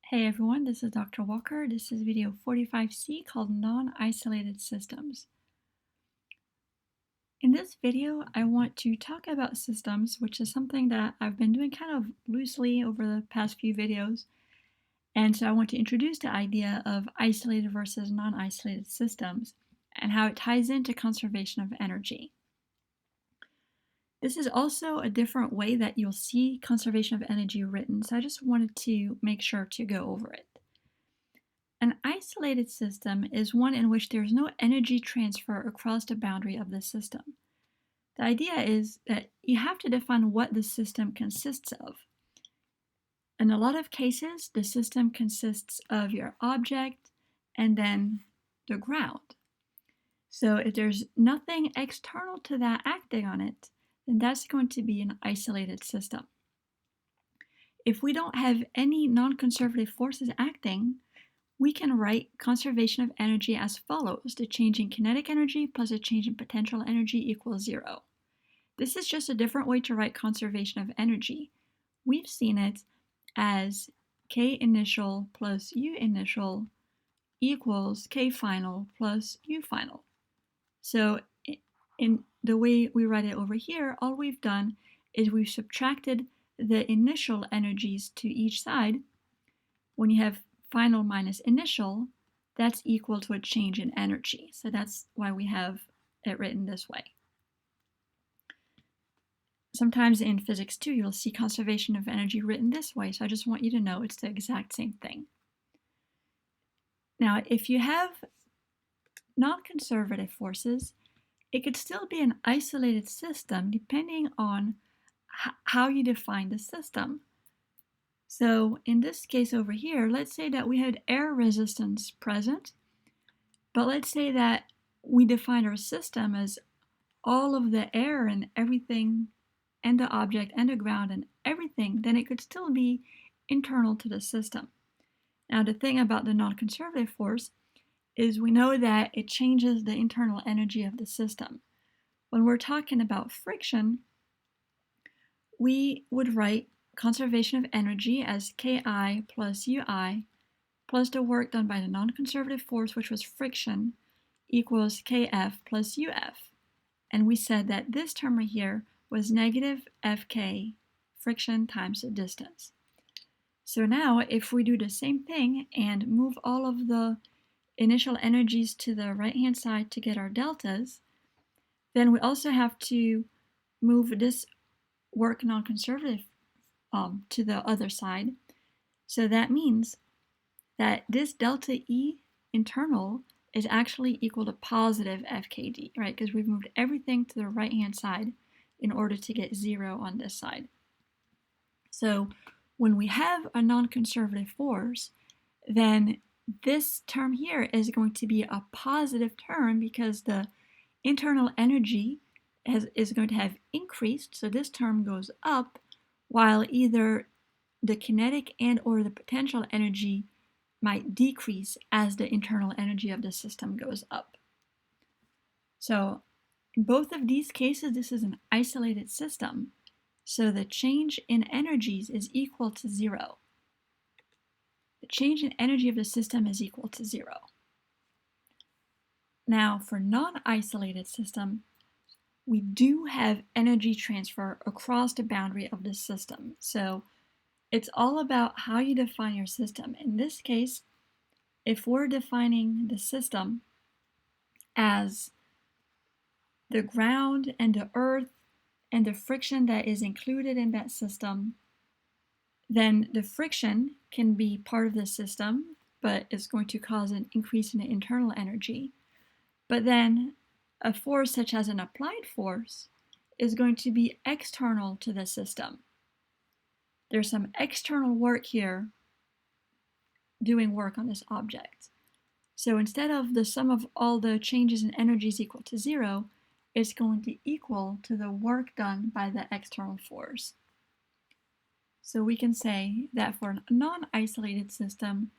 Hey everyone, this is Dr. Walker. This is video 45C called Non-Isolated Systems. In this video, I want to talk about systems, which is something that I've been doing kind of loosely over the past few videos. And so I want to introduce the idea of isolated versus non-isolated systems and how it ties into conservation of energy. This is also a different way that you'll see conservation of energy written, so I just wanted to make sure to go over it. An isolated system is one in which there is no energy transfer across the boundary of the system. The idea is that you have to define what the system consists of. In a lot of cases, the system consists of your object and then the ground. So if there's nothing external to that acting on it, then that's going to be an isolated system. If we don't have any non-conservative forces acting, we can write conservation of energy as follows. The change in kinetic energy plus a change in potential energy equals 0. This is just a different way to write conservation of energy. We've seen it as K initial plus U initial equals K final plus U final. So in the way we write it over here, all we've done is we've subtracted the initial energies to each side. When you have final minus initial, that's equal to a change in energy. So that's why we have it written this way. Sometimes in physics too, you'll see conservation of energy written this way. So I just want you to know it's the exact same thing. Now, if you have non-conservative forces, it could still be an isolated system depending on how you define the system. So in this case over here, let's say that we had air resistance present, but let's say that we define our system as all of the air and everything and the object and the ground and everything, then it could still be internal to the system. Now the thing about the non-conservative force is we know that it changes the internal energy of the system. When we're talking about friction, we would write conservation of energy as Ki plus Ui plus the work done by the non-conservative force, which was friction, equals Kf plus Uf. And we said that this term right here was negative Fk, friction times the distance. So now if we do the same thing and move all of the initial energies to the right-hand side to get our deltas, then we also have to move this work non-conservative to the other side. So that means that this delta E internal is actually equal to positive FKD, right? Because we've moved everything to the right-hand side in order to get 0 on this side. So when we have a non-conservative force, then this term here is going to be a positive term because the internal energy is going to have increased, so this term goes up, while either the kinetic and or the potential energy might decrease as the internal energy of the system goes up. So in both of these cases, this is an isolated system, so the change in energies is equal to 0. The change in energy of the system is equal to 0. Now for non-isolated system, we do have energy transfer across the boundary of the system. So it's all about how you define your system. In this case, if we're defining the system as the ground and the earth and the friction that is included in that system, then the friction can be part of the system, but it's going to cause an increase in the internal energy. But then a force such as an applied force is going to be external to the system. There's some external work here doing work on this object. So instead of the sum of all the changes in energies equal to 0, it's going to equal to the work done by the external force. So we can say that for a non-isolated system,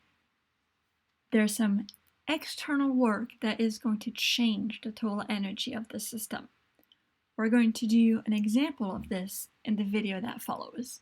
there's some external work that is going to change the total energy of the system. We're going to do an example of this in the video that follows.